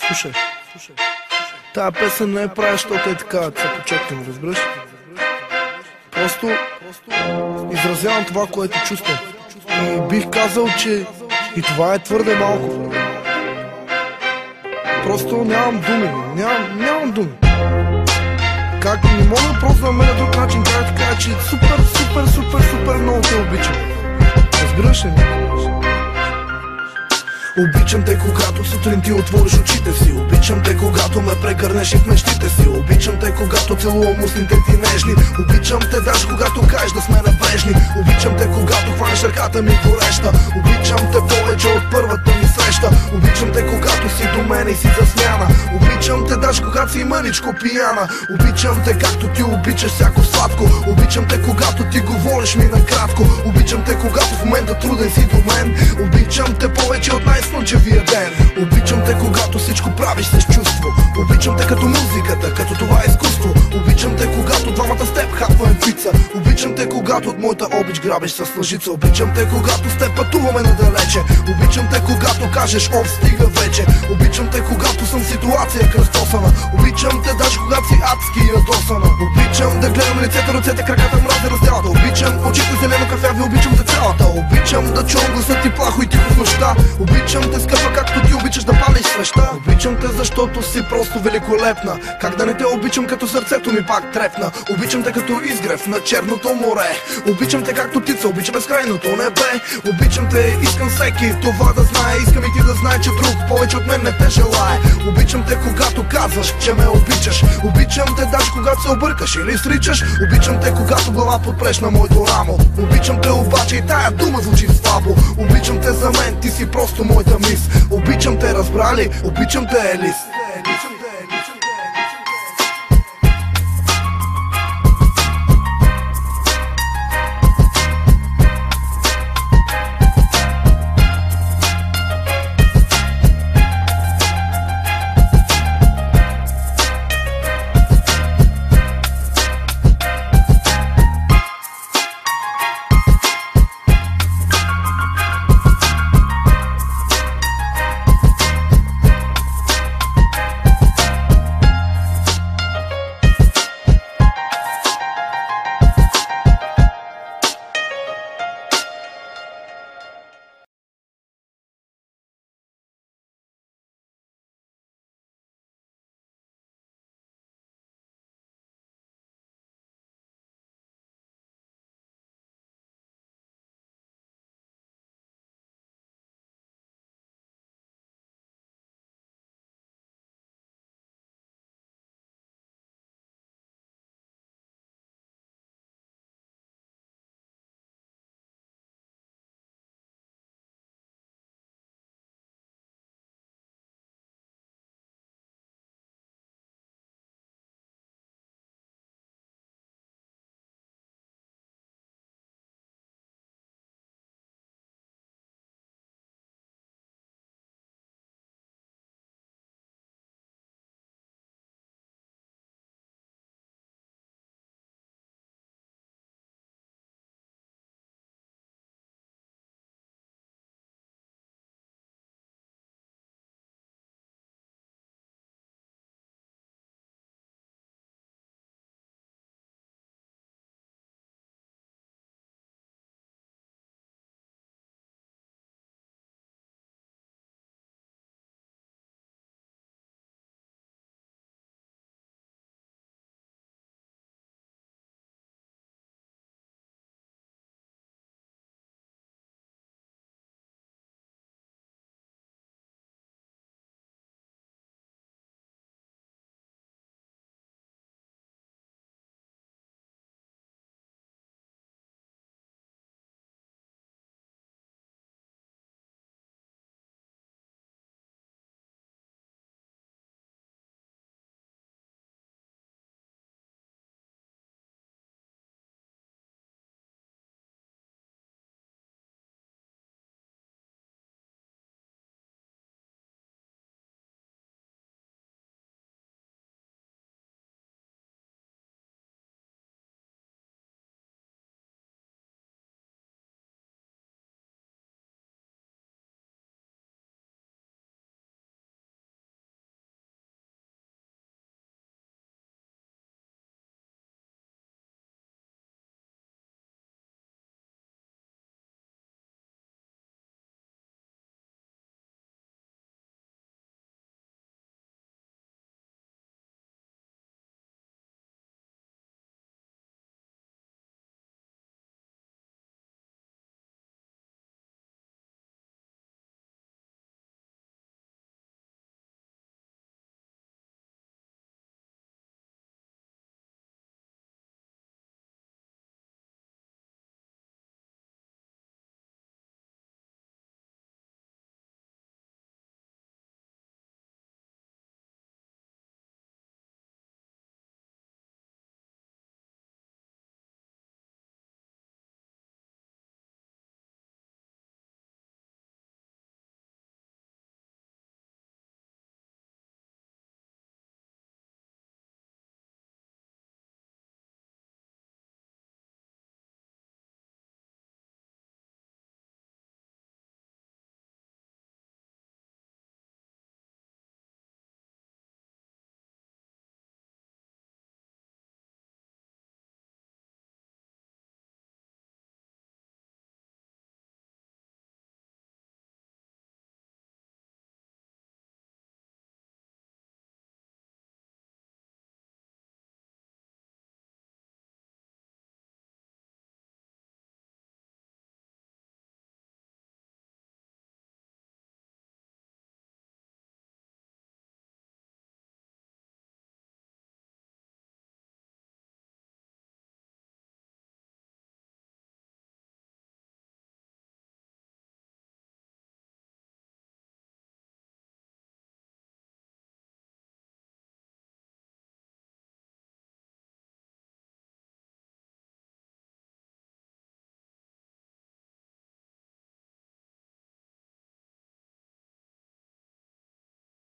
Слушай, тая песен не е правя, защото е така, цъпочетка, разбираш? Просто изразявам това, което чувствам. И бих казал, че и това е твърде малко. Просто нямам думи, нямам думи. Как не мога просто да намеря друг начин, как да кажа, че супер много те обичам. Разбираш ли? Обичам те, когато сутрин ти отвориш очите си. Обичам те, когато ме прегърнеш и в мечтите си. Обичам те, когато целувам устните ти нежни. Обичам те, даже когато кажеш да сме набрежни. Обичам те, когато хванеш ръката ми гореща. Обичам те повече от първата ми среща. Обичам те, когато си до мен и си за смяна. Обичам те, даже когато си мъничко пияна. Обичам те, както ти обичаш всяко сладко. Обичам те, когато ти говориш ми накратко. Обичам те, когато в момента труден си до мен. Обичам те повече от най-слънчевия ден. Обичам те, когато всичко правиш с чувство. Обичам те като музиката, като това е изкуство. Обичам те, когато двамата с теб хапваме пица. Обичам те, когато от моята обич грабиш с лъжица. Обичам те, когато с теб пътуваме надалече. Обичам те, когато кажеш оф, стига вече. Обичам те, когато съм в ситуация кръстосана. Обичам те, даже когато си адски ядосана. Обичам да гледам лицето, ръцете, краката, мрази разделата. Обичам очите зелено кафяви, обичам те цялата. Обичам да чувам гласът ти плахо и тихо в нощта. Обичам те, скъпа, както ти обичаш да палиш свеща. Обичам те, защото си просто великолепна. Как да не те обичам, като сърцето ми пак трепна. Обичам те като изгрев на черното море. Обичам те както птица, обичам безкрайното небе. Обичам те, искам всеки това да знае. Искам и ти да знае, че друг повече от мен не те желае. Обичам те, когато казваш, че ме обичаш. Обичам те, даже когато се объркаш или сричаш. Обичам те, когато глава подпреш на моето рамо. Обичам те обаче и тая дума звучи слабо. Обичам те за мен, ти си просто моята мис. Обичам те, разбрали? Обичам те, Елис.